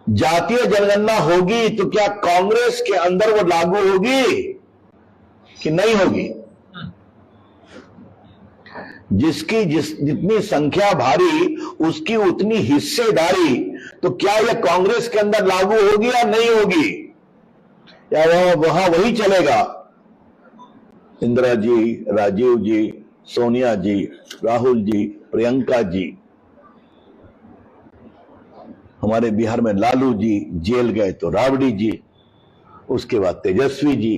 जातीय जनगणना होगी तो क्या कांग्रेस के अंदर वो लागू होगी कि नहीं होगी? जितनी संख्या भारी उसकी उतनी हिस्सेदारी, तो क्या यह कांग्रेस के अंदर लागू होगी या नहीं होगी, या वहां वही चलेगा? इंदिरा जी, राजीव जी, सोनिया जी, राहुल जी, प्रियंका जी, हमारे बिहार में लालू जी जेल गए तो राबड़ी जी, उसके बाद तेजस्वी जी,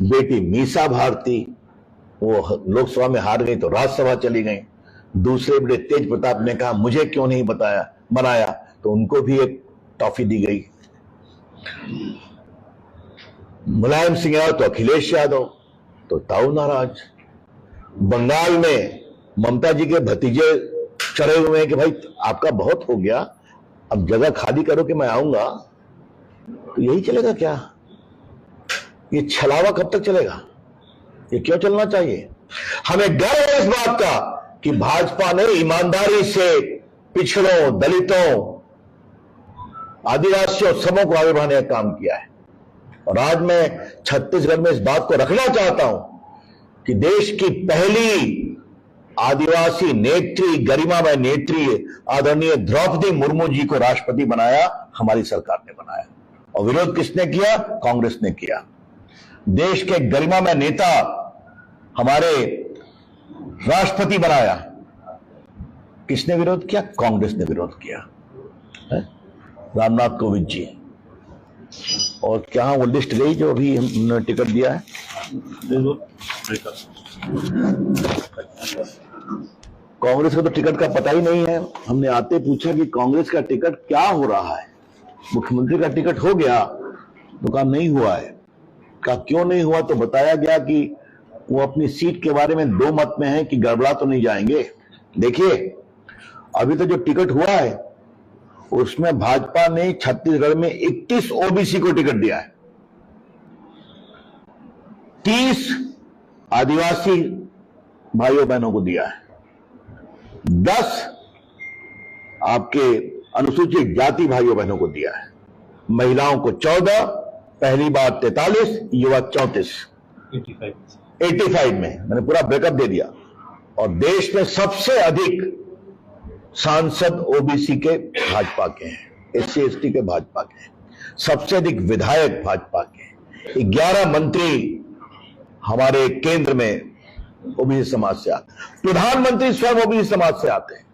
बेटी मीसा भारती वो लोकसभा में हार गई तो राज्यसभा चली गई। दूसरे बड़े तेज प्रताप ने कहा मुझे क्यों नहीं बनाया, तो उनको भी एक टॉफी दी गई। मुलायम सिंह यादव तो अखिलेश यादव तो ताऊ नाराज। बंगाल में ममता जी के भतीजे चढ़े हुए हैं कि भाई आपका बहुत हो गया, अब जगह खाली करो कि मैं आऊंगा। तो यही चलेगा क्या? ये छलावा कब तक चलेगा? ये क्यों चलना चाहिए? हमें गर्व है इस बात का कि भाजपा ने ईमानदारी से पिछड़ों, दलितों, आदिवासियों सबों को आगे बढ़ाने का काम किया है। और आज मैं छत्तीसगढ़ में इस बात को रखना चाहता हूं कि देश की पहली आदिवासी नेत्री, गरिमामय नेत्री आदरणीय द्रौपदी मुर्मू जी को राष्ट्रपति बनाया हमारी सरकार ने बनाया। और विरोध किसने किया? कांग्रेस ने किया। देश के गरिमामय नेता हमारे राष्ट्रपति बनाया, किसने विरोध किया? कांग्रेस ने विरोध किया है? रामनाथ कोविंद जी। और क्या वो लिस्ट गई जो अभी हमने टिकट दिया है? कांग्रेस का तो टिकट का पता ही नहीं है। हमने आते पूछा कि कांग्रेस का टिकट क्या हो रहा है? मुख्यमंत्री का टिकट हो गया तो कहा नहीं हुआ है। कहा क्यों नहीं हुआ? तो बताया गया कि वो अपनी सीट के बारे में दो मत में है कि गड़बड़ा तो नहीं जाएंगे। देखिए अभी तो जो टिकट हुआ है उसमें भाजपा ने छत्तीसगढ़ में 21 ओबीसी को टिकट दिया है, 30 आदिवासी भाइयों बहनों को दिया है, 10 आपके अनुसूचित जाति भाइयों बहनों को दिया है, महिलाओं को 14, पहली बार 43, युवा 34, 85 में मैंने पूरा ब्रेकअप दे दिया। और देश में सबसे अधिक सांसद ओबीसी के भाजपा के हैं, एससी एसटी के भाजपा के हैं, सबसे अधिक विधायक भाजपा के, 11 मंत्री हमारे केंद्र में ओबीसी समाज से आते हैं, प्रधानमंत्री स्वयं ओबीसी समाज से आते हैं।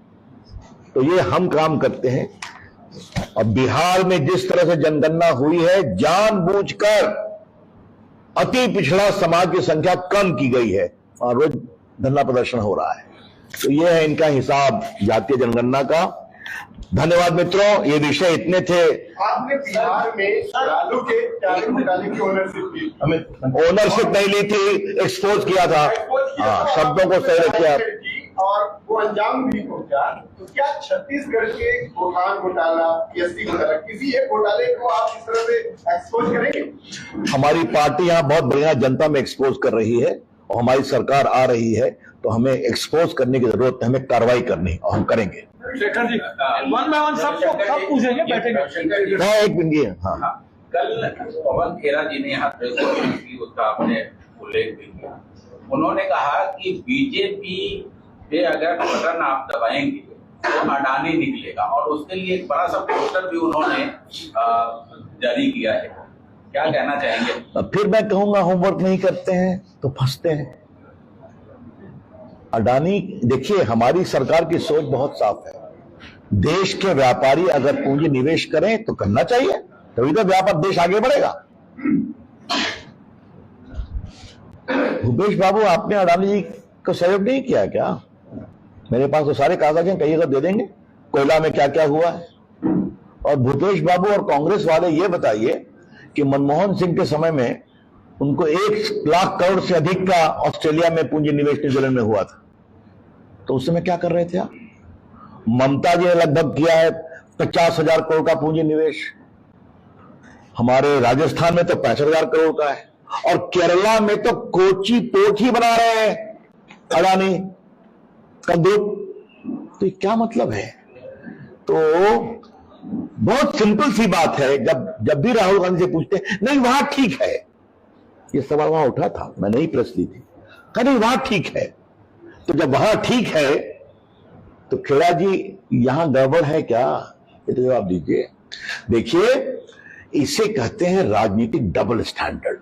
तो ये हम काम करते हैं। और बिहार में जिस तरह से जनगणना हुई है, जानबूझकर अति पिछड़ा समाज की संख्या कम की गई है और रोज धरना प्रदर्शन हो रहा है। तो ये है इनका हिसाब जातीय जनगणना का। धन्यवाद मित्रों, ये विषय इतने थे। आपने बिहार में लालू के चालीस घोटाले की ओनरशिप नहीं ली थी, एक्सपोज किया था। हाँ, शब्दों को सही किया और वो अंजाम भी पहुंचा। तो क्या छत्तीसगढ़ के गोठान घोटाला, एसटी घोटाला, किसी एक घोटाले को आप इस तरह से एक्सपोज करेंगे? हमारी पार्टी यहाँ बहुत बढ़िया जनता में एक्सपोज कर रही है और हमारी सरकार आ रही है, तो हमें एक्सपोज करने की जरूरत है, हमें कार्रवाई करनी और हम करेंगे। Shekhar ji, one by one सब पूछेंगे, बैठेंगे। हाँ, एक मिनट। हाँ, कल पवन खेरा जी ने यहाँ प्रेस कॉन्फ्रेंस की, उसका आपने उल्लेख भी किया। उन्होंने कहा कि बीजेपी पे अगर बटन आप दबाएंगे तो अडानी निकलेगा, और उसके लिए एक बड़ा सा पोस्टर भी उन्होंने जारी किया है। क्या कहना चाहेंगे? अब फिर मैं कहूंगा होमवर्क नहीं करते हैं तो फंसते हैं। अडानी, देखिए हमारी सरकार की सोच बहुत साफ है। देश के व्यापारी अगर पूंजी निवेश करें तो करना चाहिए, तभी तो व्यापार देश आगे बढ़ेगा। भूपेश बाबू, आपने अडानी जी को सहयोग नहीं किया क्या? मेरे पास तो सारे कागज हैं, कहिएगा दे देंगे। कोयला में क्या क्या हुआ है। और भूपेश बाबू और कांग्रेस वाले ये बताइए कि मनमोहन सिंह के समय में उनको 1 लाख करोड़ से अधिक का ऑस्ट्रेलिया में पूंजी निवेश न्यूजीलैंड में हुआ था, तो उस समय क्या कर रहे थे आप? ममता जी ने लगभग किया है 50,000 करोड़ का पूंजी निवेश। हमारे राजस्थान में तो 65,000 करोड़ का है, और केरला में तो कोची पोर्ट ही बना रहे हैं अडानी का ग्रुप। तो क्या मतलब है? तो बहुत सिंपल सी बात है। जब भी राहुल गांधी से पूछते हैं, नहीं वहां ठीक है, ये सवाल वहां उठा था, मैंने ही प्रेस ली थी, कहा नहीं वहां ठीक है। तो जब वहां ठीक है तो खेड़ा जी यहां गड़बड़ है क्या, ये तो जवाब दीजिए। देखिए, इसे कहते हैं राजनीतिक डबल स्टैंडर्ड,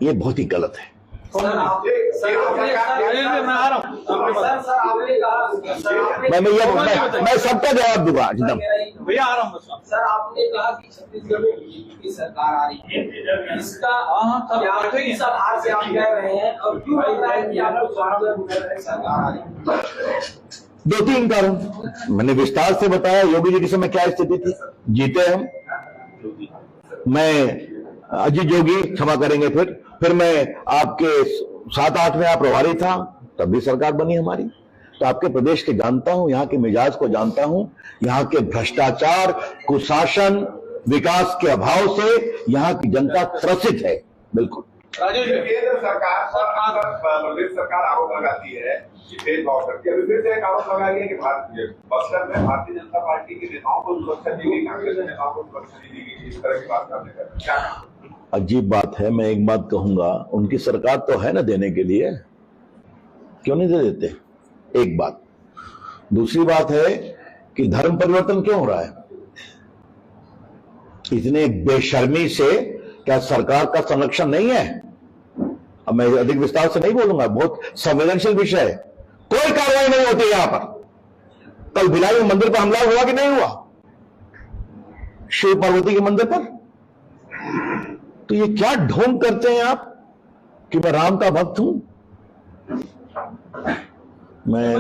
ये बहुत ही गलत है। मैं आ रहा हूँ। मैं सबका जवाब दूंगा एकदम। भैया आ रहा हूँ। सर, आपने कहा कि छत्तीसगढ़ में बीजेपी की सरकार आ रही है, इसका किस आधार से आप कह रहे हैं और क्यों लग रहा है कि आपको सरकार आ रही है? 2-3 कारण मैंने विस्तार से बताया। योगी जी के समय क्या स्थिति थी, जीते हम, मैं अजीत जोगी क्षमा करेंगे, फिर मैं आपके 7-8 में आप प्रभारी था, तब भी सरकार बनी हमारी। तो आपके प्रदेश के जानता हूं, यहाँ के मिजाज को जानता हूं, यहाँ के भ्रष्टाचार, कुशासन, विकास के अभाव से यहाँ की जनता त्रसित है। बिल्कुल। केंद्र सरकार प्रदेश सरकार आरोप लगाती है कि भेदभाव करती है। अभी फिर से एक आरोप लगाई है कि बस्तर में भारतीय जनता पार्टी के नेताओं को सुरक्षा दी गई, कांग्रेस के नेताओं को सुरक्षा दी गई, इस तरह की बात करने का क्या? अजीब बात है। मैं एक बात कहूंगा, उनकी सरकार तो है ना देने के लिए, क्यों नहीं दे देते? एक बात। दूसरी बात है कि धर्म परिवर्तन क्यों हो रहा है इतने बेशर्मी से? क्या सरकार का संरक्षण नहीं है? अब मैं अधिक विस्तार से नहीं बोलूंगा, बहुत संवेदनशील विषय है। कोई कार्रवाई नहीं होती यहां पर। कल भिलाई में मंदिर पर हमला हुआ कि नहीं हुआ, शिव पार्वती के मंदिर पर? तो ये क्या ढोंग करते हैं आप कि मैं राम का भक्त हूं?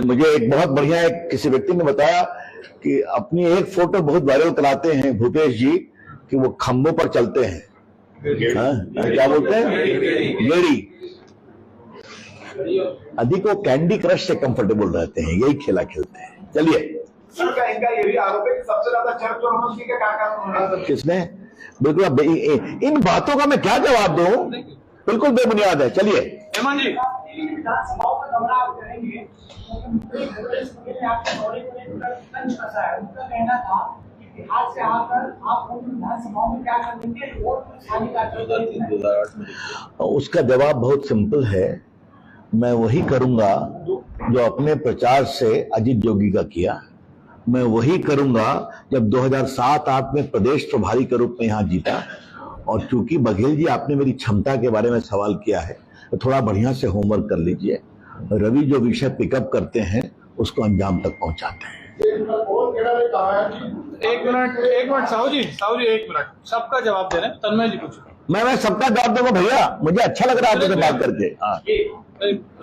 मुझे एक बहुत बढ़िया एक किसी व्यक्ति ने बताया कि अपनी एक फोटो बहुत वायरल कराते हैं भूपेश जी कि वो खंभों पर चलते हैं, क्या बोलते हैं, गेड़ी। अधिक वो कैंडी क्रश से कंफर्टेबल रहते हैं, यही खेला खेलते हैं। चलिए, इनका ये भी आरोप है कि सबसे ज्यादा चर्चा और मस्ती का कारण किसने? बिल्कुल, इन बातों का मैं क्या जवाब दूं? बिल्कुल बेबुनियाद है। चलिए हेमंत जी, बिहार से आकर आप विधानसभाओं में क्या करेंगे? उसका जवाब बहुत सिंपल है। मैं वही करूंगा जो अपने प्रचार से अजीत जोगी का किया। मैं वही करूंगा जब 2007-8 में प्रदेश प्रभारी के रूप में यहां जीता। और चूंकि बघेल जी आपने मेरी क्षमता के बारे में सवाल किया है, तो थोड़ा बढ़िया से होमवर्क कर लीजिए। रवि जो विषय पिकअप करते हैं उसको अंजाम तक पहुंचाते हैं। एक मिनट साहू जी, एक मिनट, सबका जवाब दे रहे हैं। तन्मय जी पूछो। मैं सबका जवाब दूंगा भैया, मुझे अच्छा लग रहा है आपसे बात करके। हाँ,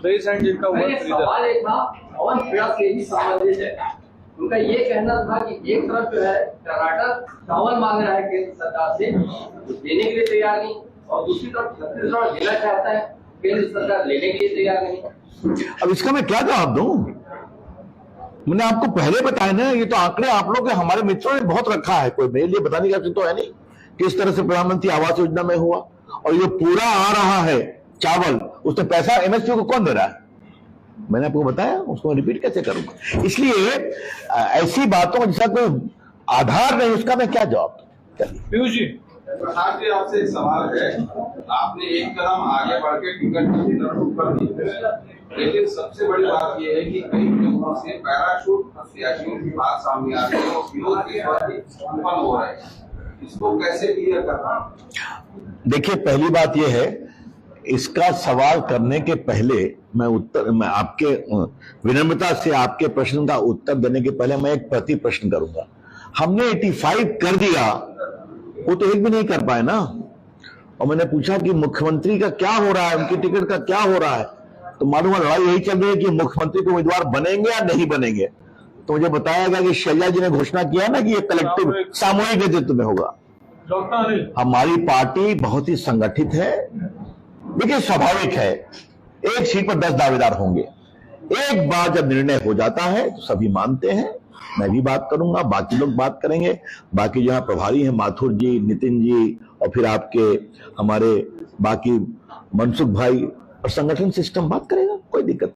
रेस हैंड जिनका हुआ सवाल एक था, पवन खेड़ा से भी संबंधित है। उनका ये कहना था कि एक तरफ जो है कर्नाटक चावल मांग रहा है केंद्र सरकार से, देने के लिए तैयार नहीं, और दूसरी तरफ छत्तीसगढ़ लेना चाहता है, केंद्र सरकार लेने के लिए तैयार नहीं। अब इसका मैं क्या जवाब दूं? मैंने आपको पहले बताया ना, ये तो आंकड़े आप लोग के हमारे मित्रों ने बहुत रखा है, कोई मेरे लिए बताने का तो है नहीं किस तरह से प्रधानमंत्री आवास योजना में हुआ। और ये पूरा आ रहा है चावल, उसमें पैसा एमएसपी को कौन दे रहा है? मैंने आपको बताया, उसको रिपीट कैसे करूंगा? इसलिए ऐसी बातों का जिसका कोई आधार नहीं, उसका मैं क्या जवाब दूं? पीयूष जी, प्रसाद जी, आपसे एक सवाल है। आपने एक कदम आगे बढ़ के टिकट की तरफ ऊपर नहीं किया, लेकिन सबसे बड़ी बात यह है कि कई लोगों से पैराशूट प्रत्याशियों की बात सामने आ रही है और विरोध के बाद उत्पन्न हो रहे हैं। इसको कैसे क्लियर करना? देखिए, पहली बात यह है, इसका सवाल करने के पहले मैं आपके विनम्रता से आपके प्रश्न का उत्तर देने के पहले मैं एक प्रति प्रश्न करूंगा। हमने 85 कर दिया, वो तो एक भी नहीं कर पाए ना। और मैंने पूछा कि मुख्यमंत्री का क्या हो रहा है, उनकी टिकट का क्या हो रहा है, तो मालूम है लड़ाई यही चल रही है कि मुख्यमंत्री को उम्मीदवार बनेंगे या नहीं बनेंगे। तो मुझे बताया गया कि शैलजा जी ने घोषणा किया ना कि ये कलेक्टिव सामूहिक नेतृत्व में होगा। हमारी पार्टी बहुत ही संगठित है। देखिए, स्वाभाविक है, एक सीट पर 10 दावेदार होंगे। एक बार जब निर्णय हो जाता है तो सभी मानते हैं। मैं भी बात करूंगा, बाकी लोग बात करेंगे, बाकी जहां प्रभारी हैं माथुर जी, नितिन जी, और फिर आपके हमारे बाकी मनसुख भाई और संगठन सिस्टम बात करेगा, कोई दिक्कत